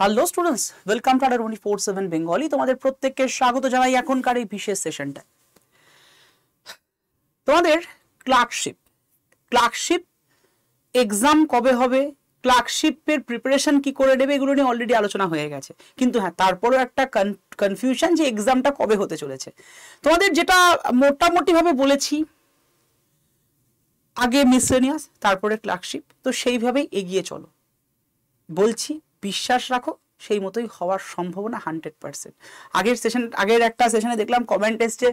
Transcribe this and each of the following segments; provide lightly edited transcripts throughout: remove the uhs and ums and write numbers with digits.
Hello students, welcome to আডার 24/7 বেঙ্গলি। তোমাদের প্রত্যেককে স্বাগত জানাই এখনকার এই বিশেষ সেশনটা। তোমাদের ক্লার্কশিপ এক্সাম কবে হবে, ক্লার্কশিপের প্রিপারেশন কি করে নেবে, এগুলো নিয়ে অলরেডি আলোচনা হয়ে গেছে। কিন্তু হ্যাঁ, তারপরেও একটা কনফিউশন যে এক্সামটা কবে হতে চলেছে। তোমাদের যেটা মোটামুটি ভাবে বলেছি, আগে মিসলেনিয়াস তারপরে ক্লার্কশিপ, তো সেইভাবেই এগিয়ে চলো। বলছি বিশ্বাস রাখো, সেই মতোই হওয়ার সম্ভাবনা 100%। আগের একটা সেশনে দেখলাম কমেন্ট এসছে,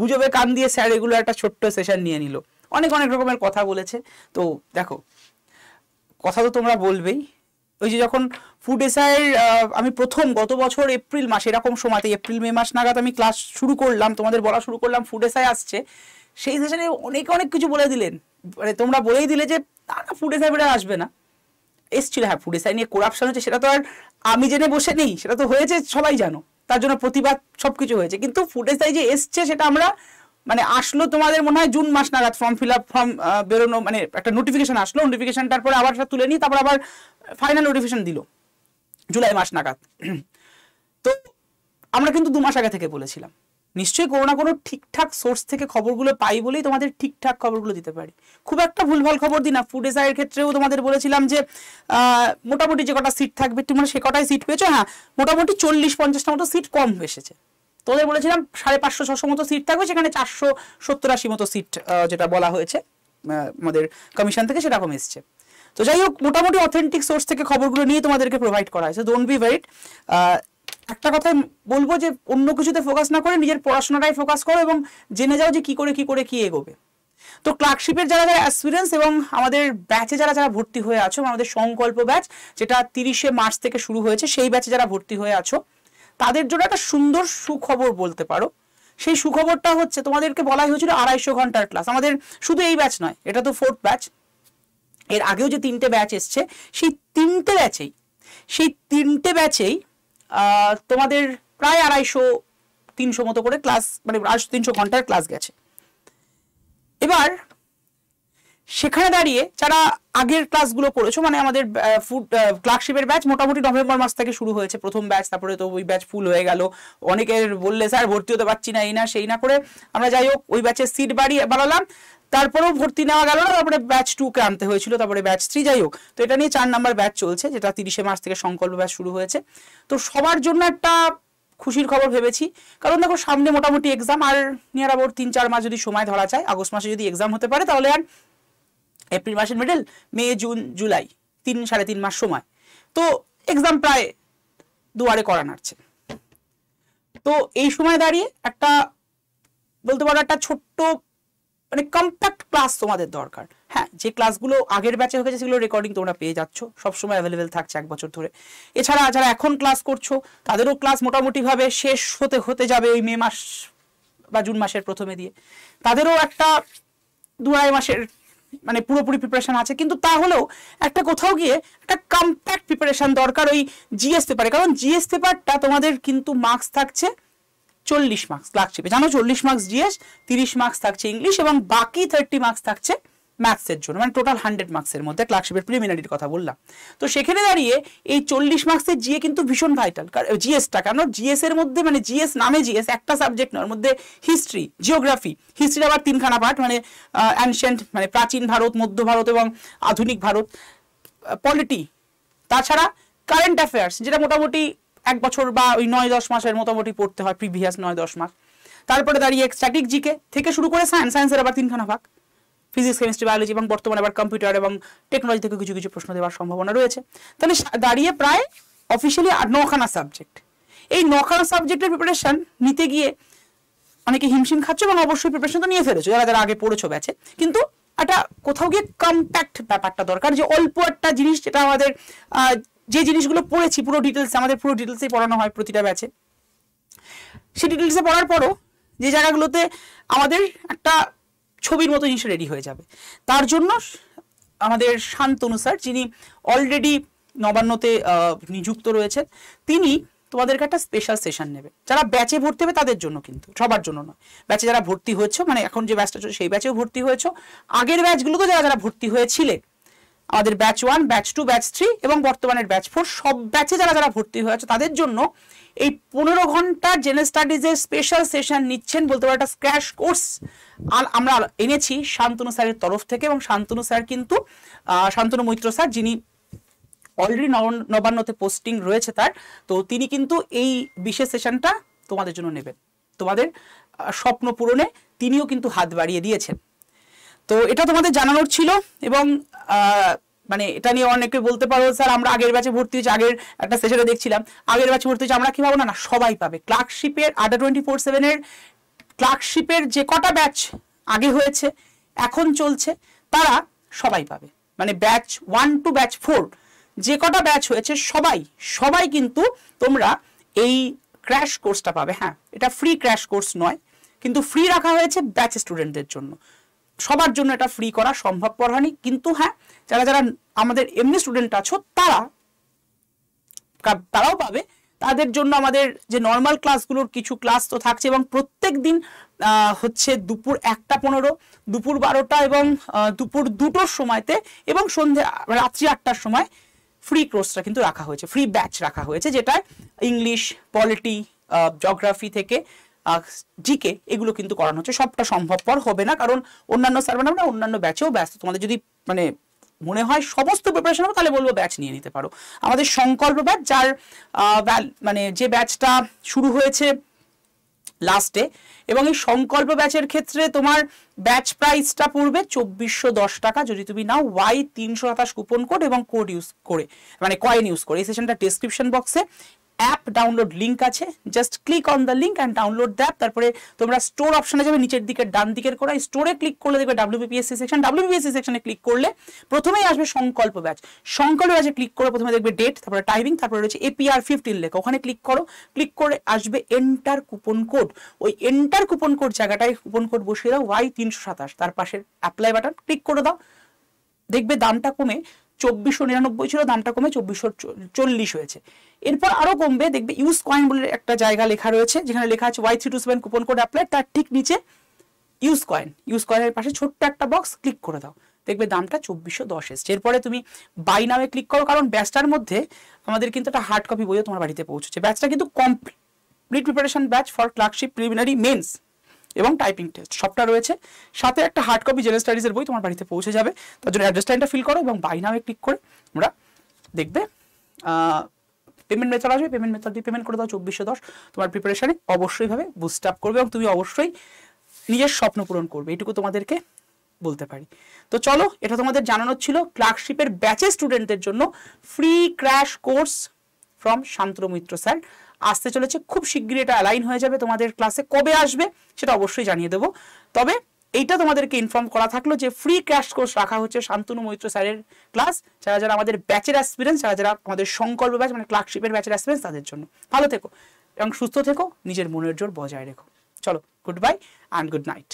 গুজবে কান দিয়ে স্যার এগুলো একটা ছোট্ট সেশন নিয়ে নিল, অনেক রকমের কথা বলেছে। তো দেখো, কথা তো তোমরা বলবেই। ওই যে যখন ফুড এসআইয়ের আমি প্রথম গত বছর এপ্রিল মাস এরকম সময়তে, এপ্রিল মে মাস নাগাদ আমি ক্লাস শুরু করলাম, তোমাদের বলা শুরু করলাম ফুড এসআই আসছে, সেই সেশনে অনেক কিছু বলে দিলেন। মানে তোমরা বলেই দিলে যে ফুড এসআই বেড়ে আসবে না। এসছিল, হ্যাঁ, ফুড এসআই নিয়ে করাপশন হচ্ছে, সেটা তো আর আমি জেনে বসে নেই, সেটা তো হয়েছে, সবাই জানো, তার জন্য প্রতিবাদ সবকিছু হয়েছে। কিন্তু ফুড এসআই যে এসছে সেটা আমরা মানে আসলো তোমাদের মনে হয় জুন মাস নাগাদ, ফর্ম বেরোনো, মানে একটা নোটিফিকেশন আসলো, নোটিফিকেশনটার পরে আবার সেটা তুলে নিই, তারপর আবার ফাইনাল নোটিফিকেশন দিল জুলাই মাস নাগাদ। তো আমরা কিন্তু 2 মাস আগে থেকে বলেছিলাম, নিশ্চয়ই কোনো না কোনো ঠিকঠাক সোর্স থেকে খবরগুলো পাই বলেই তোমাদের ঠিকঠাক খবরগুলো দিতে পারি। খুব একটা ভুলভাল খবর দিই না। ফুড এসআইয়ের ক্ষেত্রেও তোমাদের বলেছিলাম যে মোটামুটি যে কটা সিট থাকবে তোমরা সে কটাই সিট পেয়েছো। হ্যাঁ, মোটামুটি 40-50টা মতো সিট কম এসেছে। তোদের বলেছিলাম 550-600 মতো সিট থাকবে, সেখানে 470-80 মতো সিট যেটা বলা হয়েছে আমাদের কমিশন থেকে, সেরকম এসছে। তো যাই হোক, মোটামুটি অথেন্টিক সোর্স থেকে খবরগুলো নিয়ে তোমাদেরকে প্রোভাইড করা হয়েছে। Don't be worried. একটা কথা বলবো যে অন্য কিছুতে ফোকাস না করে নিজের পড়াশোনাটাই ফোকাস করো এবং জেনে যাও যে কি করে কি এগোবে। তো ক্লার্কশিপের যারা অ্যাসপিরেন্টস এবং আমাদের ব্যাচে যারা ভর্তি হয়ে আছো, আমাদের সংকল্প ব্যাচ যেটা 30শে মার্চ থেকে শুরু হয়েছে, সেই ব্যাচে যারা ভর্তি হয়ে আছো তাদের জন্য একটা সুন্দর সুখবর বলতে পারো। সেই সুখবরটা হচ্ছে, তোমাদেরকে বলাই হয়েছিল 250 ঘন্টার ক্লাস। আমাদের শুধু এই ব্যাচ নয়, এটা তো 4th ব্যাচ, এর আগেও যে 3টে ব্যাচ এসছে, সেই 3টে ব্যাচেই তোমাদের প্রায় 250-300 মতো করে ক্লাস, মানে 250-300 ঘন্টার ক্লাস গেছে। এবার সেখানে দাঁড়িয়ে যারা আগের ক্লাসগুলো করেছো, মানে আমাদের ফুড ক্লার্কশিপের ব্যাচ মোটামুটি নভেম্বর মাস থেকে শুরু হয়েছে প্রথম ব্যাচ, তারপরে তো ওই ব্যাচ ফুল হয়ে গেল। অনেকের বললে স্যার ভর্তি হতে পারছি না, এই না সেই না করে আমরা যাই হোক ওই ব্যাচের সিট বাড়ালাম, তারপরেও ভর্তি নেওয়া গেল না, তারপরে ব্যাচ 2কে আনতে হয়েছিল, তারপরে ব্যাচ 3, যাই হোক। তো এটা নিয়ে 4 নম্বর ব্যাচ চলছে, যেটা 30শে মার্চ থেকে সংকল্প ব্যাচ শুরু হয়েছে। তো সবার জন্য একটা খুশির খবর ভেবেছি, কারণ দেখো সামনে মোটামুটি এক্সাম, আর নিয়ার অ্যাবাউট 3-4 মাস যদি সময় ধরা যায়, আগস্ট মাসে যদি এক্সাম হতে পারে, তাহলে আর এপ্রিল মাসের মিডল, মে, জুন, জুলাই 3-3.5 মাস সময়, তো এক্সাম প্রায় দুয়ারে করা নাড়ছে। তো এই সময় দাঁড়িয়ে একটা বলতে পারো একটা ছোট্ট মানে কম্প্যাক্ট ক্লাস তোমাদের দরকার। হ্যাঁ, যে ক্লাসগুলো আগের ব্যাচে হয়ে গেছে সেগুলো রেকর্ডিং তোমরা পেয়ে যাচ্ছ, সবসময় অ্যাভেলেবেল থাকছে 1 বছর ধরে। এছাড়া যারা এখন ক্লাস করছো তাদেরও ক্লাস মোটামুটিভাবে শেষ হতে যাবে ওই মে মাস বা জুন মাসের প্রথমে দিয়ে, তাদেরও একটা 2-2.5 মাসের মানে পুরোপুরি প্রিপারেশন আছে। কিন্তু তাহলেও একটা কোথাও গিয়ে একটা কম্প্যাক্ট প্রিপারেশন দরকার ওই জিএস পেপারে, কারণ জিএস পেপারটা তোমাদের কিন্তু মার্কস থাকছে 40 মার্কস ক্লার্কশিপে, জানো 40 মার্কস জিএস, 30 মার্কস থাকছে ইংলিশ এবং বাকি 30 মার্কস থাকছে ম্যাথসের জন্য, মানে টোটাল 100 মার্কসের মধ্যে ক্লার্কশিপের প্রিলিমিনারির কথা বললাম। তো সেখানে দাঁড়িয়ে এই 40 মার্কসের জিএ কিন্তু ভীষণ ভাইটাল, জিএসটা, কারণ জিএস এর মধ্যে মানে জিএস নামে জিএস একটা সাবজেক্ট নয়, ওর মধ্যে হিস্ট্রি, জিওগ্রাফি, হিস্ট্রির আবার 3খানা পার্ট, মানে অ্যানশিয়েন্ট মানে প্রাচীন ভারত, মধ্য ভারত এবং আধুনিক ভারত, পলিটি, তাছাড়া কারেন্ট অ্যাফেয়ার্স, যেটা মোটামুটি 1 বছর বা ওই 9-10 মাসের মোটামুটি পড়তে হয়, প্রিভিয়াস 9-10 মাস। তারপরে দাঁড়িয়ে স্ট্যাটিক জিকে থেকে শুরু করে সায়েন্সের আবার 3খানা ভাগ, ফিজিক্স, কেমিস্ট্রি, বায়োলজি এবং বর্তমানে আবার কম্পিউটার এবং টেকনোলজি থেকে কিছু প্রশ্ন দেওয়ার সম্ভাবনা রয়েছে। তাহলে দাঁড়িয়ে প্রায় অফিসিয়ালি 9খানা সাবজেক্ট। এই 9খানা সাবজেক্টের প্রিপারেশন নিতে গিয়ে অনেকে হিমশিম খাচ্ছ এবং অবশ্যই প্রিপারেশন তো নিয়ে ফেলেছো যারা আগে পড়েছো ব্যাচে, কিন্তু একটা কোথাও গিয়ে কম্প্যাক্ট ব্যাপারটা দরকার, যে অল্প একটা জিনিস, যেটা আমাদের যে জিনিসগুলো পড়েছি পুরো ডিটেলস, আমাদের পুরো ডিটেলসেই পড়ানো হয় প্রতিটা ব্যাচে, সেই ডিটেলসে পড়ার পরও যে জায়গাগুলোতে আমাদের একটা ছবির মতো জিনিস রেডি হয়ে যাবে, তার জন্য আমাদের শান্তনু স্যার, যিনি অলরেডি নবান্নতে নিযুক্ত রয়েছেন, তিনি তোমাদেরকে একটা স্পেশাল সেশন নেবে। যারা ব্যাচে ভর্তি হবে তাদের জন্য, কিন্তু সবার জন্য নয়। ব্যাচে যারা ভর্তি হয়েছে, মানে এখন যে ব্যাচটা চলছে সেই ব্যাচেও ভর্তি হয়েছে, আগের ব্যাচগুলোতে যারা ভর্তি হয়েছিলে আমাদের ব্যাচ 1, ব্যাচ 2, ব্যাচ 3 এবং বর্তমানের ব্যাচ 4 সব ব্যাচে যারা যারা ভর্তি হয়েছে তাদের জন্য এই 15 ঘন্টার জেনারেল স্টাডিজের স্পেশাল সেশন নিচ্ছেন, বলতে পারো একটা ক্র্যাশ কোর্স আমরা এনেছি শান্তনু স্যারের তরফ থেকে। এবং শান্তনু স্যার কিন্তু শান্তনু মৈত্র স্যার, যিনি অলরেডি নবান্নতে পোস্টিং রয়েছে তার, তো তিনি কিন্তু এই বিশেষ সেশনটা তোমাদের জন্য নেবেন। তোমাদের স্বপ্ন পূরণে তিনিও কিন্তু হাত বাড়িয়ে দিয়েছেন। তো এটা তোমাদের জানানোর ছিল। এবং মানে এটা নিয়ে অনেকে বলতে পারো স্যার আমরা আগের ব্যাচে ভর্তি হয়েছি, আগের একটা সেশনে দেখছিলাম আগের ব্যাচে ভর্তি হয়েছি আমরা কি পাবো না, না সবাই পাবে। ক্লার্কশিপের আড্ডা 24/7 ক্লার্কশিপের যে কটা ব্যাচ আগে হয়েছে এখন চলছে তারা সবাই পাবে। মানে ব্যাচ 1 to ব্যাচ 4 যে কটা ব্যাচ হয়েছে সবাই কিন্তু তোমরা এই ক্র্যাশ কোর্সটা পাবে। হ্যাঁ, এটা ফ্রি ক্র্যাশ কোর্স নয়, কিন্তু ফ্রি রাখা হয়েছে ব্যাচ স্টুডেন্টদের জন্য। সবার জন্য এটা ফ্রি করা সম্ভবপর হয়নি, কিন্তু হ্যাঁ যারা যারা আমাদের এমনি স্টুডেন্ট আছো তারাও পাবে। তাদের জন্য আমাদের যে নর্মাল ক্লাসগুলোর কিছু ক্লাস তো থাকছে, এবং প্রত্যেক দিন হচ্ছে দুপুর 1টা 15, দুপুর 12টা এবং দুপুর 2টোর সময়তে এবং সন্ধ্যে রাত্রি 8টার সময় ফ্রি কোর্সটা কিন্তু রাখা হয়েছে, ফ্রি ব্যাচ রাখা হয়েছে, যেটা ইংলিশ, পলিটি, জিওগ্রাফি থেকে জিকে এগুলো কিন্তু করানো হচ্ছে। সবটা সম্ভবপর হবে না, কারণ অন্যান্য সার্ভার আমরা অন্যান্য ব্যাচেও ব্যস্ত। তোমাদের যদি মানে মনে হয় সমস্ত প্রিপারেশন হবে তাহলে বলবো ব্যাচ নিয়ে নিতে পারো। আমাদের সংকল্প ব্যাচ, যার মানে যে ব্যাচটা শুরু হয়েছে লাস্টে, এবং এই সংকল্প ব্যাচের ক্ষেত্রে তোমার ব্যাচ প্রাইসটা পড়বে 2410 টাকা যদি তুমি নাও Y327 কুপন কোড এবং কোড ইউজ করে, মানে কয়েন ইউজ করে। এই সেশনটা ডেসক্রিপশন বক্সে অ্যাপ ডাউনলোড লিঙ্ক আছে, just click on the link and download the app. তারপরে তোমরা স্টোর অপশনে যাবে, নিচের দিকে ডান দিকের করা স্টোরে ক্লিক করলে দেখবে WBPSC সেকশন। WBPSC সেকশনে ক্লিক করলে প্রথমেই আসবে সংকল্প ব্যাচ। সংকল্প ব্যাচে ক্লিক করে প্রথমে দেখবে ডেট, তারপরে টাইমিং, তারপরে রয়েছে APR 15 লেখা, ওখানে ক্লিক করো। ক্লিক করে আসবে এন্টার কুপন কোড, ওই এন্টার কুপন কোড জায়গাটায় কুপন কোড বসিয়ে দাও Y327, তার পাশের অ্যাপ্লাই বাটন ক্লিক করে দাও। দেখবে দামটা কমে 2499 ছিল, দামটা কমে 2440 হয়েছে। এরপর আরো কমবে, দেখবে ইউজ কয়েন বলে একটা জায়গা লেখা রয়েছে, যেখানে লেখা আছে Y327 কুপন কোড অ্যাপ্লাই, তার ঠিক নিচে ইউজ কয়েনের পাশে ছোট্ট একটা বক্স, ক্লিক করে দাও। দেখবে দামটা 2410 এসছে। এরপরে তুমি বাই নামে ক্লিক করো, কারণ ব্যাচটার মধ্যে আমাদের কিন্তু একটা হার্ড কপি বইও তোমার বাড়িতে পৌঁছেছে। ব্যাচটা কিন্তু complete preparation batch for clerkship preliminary mains এবং টাইপিং টেস্ট সবটা রয়েছে, সাথে একটা হার্ড কপি জেনারেল স্টাডিজের বই তোমার বাড়িতে পৌঁছে যাবে। তার জন্য অ্যাড্রেস টাইমটা ফিল করো এবং বাই নামে ক্লিক করে আমরা দেখবে পেমেন্ট মেথড আসবে, পেমেন্ট মেথড দিয়ে পেমেন্ট করে দাও 2410। তোমার প্রিপারেশনে অবশ্যই ভাবে বুস্ট আপ করবে এবং তুমি অবশ্যই নিজের স্বপ্ন পূরণ করবে, এটুকু তোমাদেরকে বলতে পারি। তো চলো, এটা তোমাদের জানানোর ছিল ক্লার্কশিপের ব্যাচের স্টুডেন্টদের জন্য free crash course from Shantanu Maitra sir আসতে চলেছে। খুব শিগগিরই এটা অ্যালাইন হয়ে যাবে তোমাদের ক্লাসে। কবে আসবে সেটা অবশ্যই জানিয়ে দেবো, তবে এইটা তোমাদেরকে ইনফর্ম করা থাকলো যে ফ্রি ক্র্যাশ কোর্স রাখা হচ্ছে শান্তনু মৈত্র স্যারের ক্লাস, যারা যারা আমাদের ব্যাচের অ্যাসপিরেন্স, যারা যারা আমাদের সংকল্প ব্যাচ মানে ক্লার্কশিপের ব্যাচের অ্যাসপিরেন্স, তাদের জন্য। ভালো থেকো এবং সুস্থ থেকো, নিজের মনের জোর বজায় রেখো। চলো, good bye and good night.